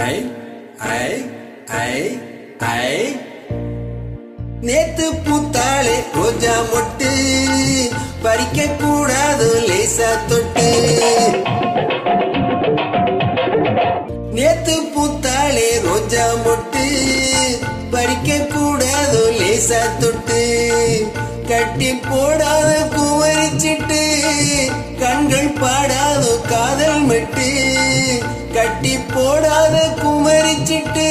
ஐ ஐ ஐ ஐ நேத்து பூத்தாளே ரோஜா மொட்டு பறிக்க கூடாது லேசா தொட்டு. நேத்து பூத்தாளே ரோஜா மொட்டு பறிக்க கூடாது லேசா தொட்டு. கட்டி போடாத குமரிச்சிட்டு கண்கள் பாடாதோ காதல் மெட்டு. கட்டி போடாத குமரிச்சிட்டு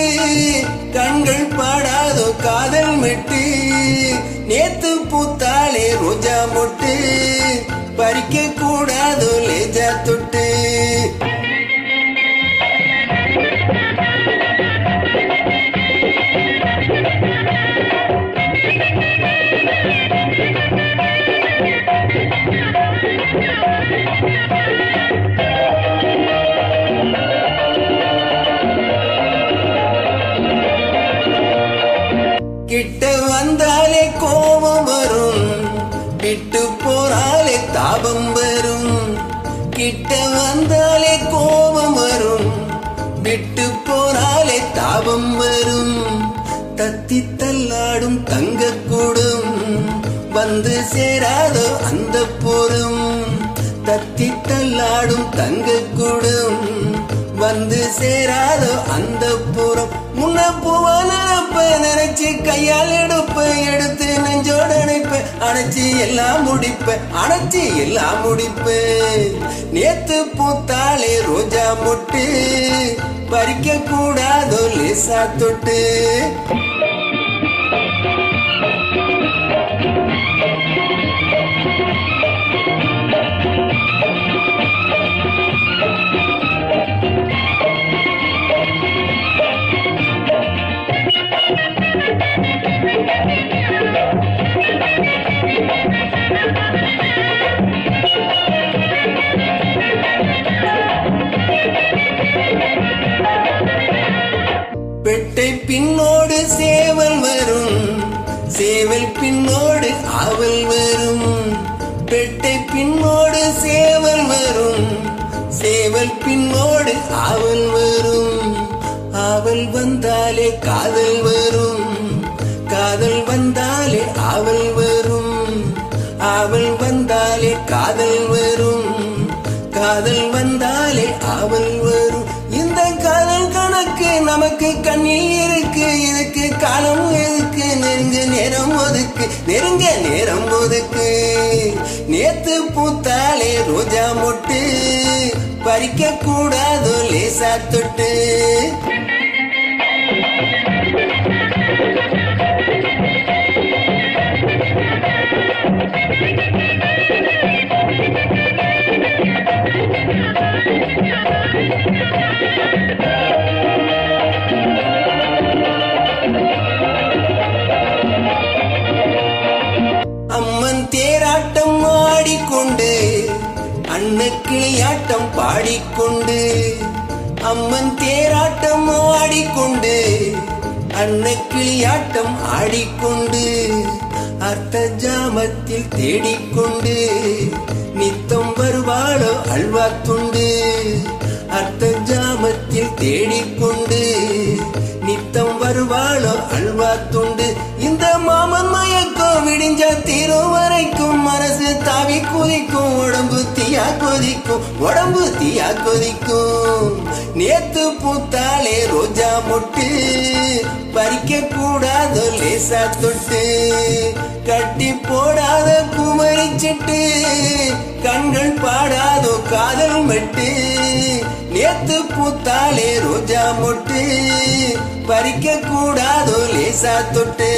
கண்கள் பாடாதோ காதல் மெட்டு. நேத்து பூத்தாளே ரோஜா மொட்டு பறிக்க கூடாதோ லேஜா தொட்டு. கிட்ட வந்தாலே கோபம் வரும், விட்டு போறாலே தாபம் வரும். கிட்ட வந்தாலே கோபம் வரும், விட்டு போறாலே தாபம் வரும். தத்தி தள்ளாடும் தங்க கூடும் வந்து சேராதோ அந்த புறம். தத்தி தள்ளாடும் தங்க கூடும் வந்து சேராதோ அந்த புறம். முன்ன பூவா நினைப்ப நினைச்சு கையால் எடுப்ப எடுத்து நெஞ்சோட அணைப்ப அணைச்சி எல்லாம் முடிப்ப அணைச்சி எல்லாம் முடிப்ப. நேத்து பூத்தாளே ரோஜா மொட்டு பறிக்க கூடாதோ லேசா தொட்டு. பெட்டை பின்னோடு சேவல் வரும், சேவல் பின்னோடு ஆவல் வரும். பெட்டை பின்னோடு சேவல் வரும், சேவல் பின்னோடு ஆவல் வரும். ஆவல் வந்தாலே காதல் வரும், காதல் வந்தாலே ஆவல் வரும். ஆவல் வந்தாலே காதல் வரும், காதல் வந்தாலே ஆவல் வரும். இந்த காதல் கணக்கு நமக்கு கண்ணில் இருக்கு, இதுக்கு காலம் எதுக்கு? நெருங்க நேரம் ஒதுக்கு, நெருங்க நேரம் ஒதுக்கு. நேத்து பூத்தாளே ரோஜா மொட்டு பறிக்க கூடாதோ லேசா தொட்டு. அம்மன் தேராட்டம் ஆடிக்கொண்டு அன்னக்கிளியாட்டம் பாடிக்கொண்டு. அம்மன் தேராட்டம் ஆடிக்கொண்டு அன்னக்கிளியாட்டம் ஆடிக்கொண்டு. அர்த்த ஜாமத்தில் தேடிக்கொண்டு நித்தம் வருவாளோ அல்வா துண்டு. அர்த்த ஜாமத்தில் தேடிக்கொண்டு நித்தம் வருவாளோ அல்வா துண்டு. இந்த மாமன் மயக்கம் விடிஞ்சா தீரும் வரைக்கும் மனசு தாவி குதிக்கும், உடம்பு தீயா கொதிக்கும், உடம்பு தீயா கொதிக்கும். நேத்து பூத்தாளே ரோஜா மொட்டு பறிக்க கூடாதோ லேசா தொட்டு. கட்டி போடாத குமரிச்சிட்டு கண்கள் பாடாதோ காதல் மெட்டு. நேத்து பூத்தாளே ரோஜா மொட்டு பறிக்க கூடாதோ லேசா தொட்டு.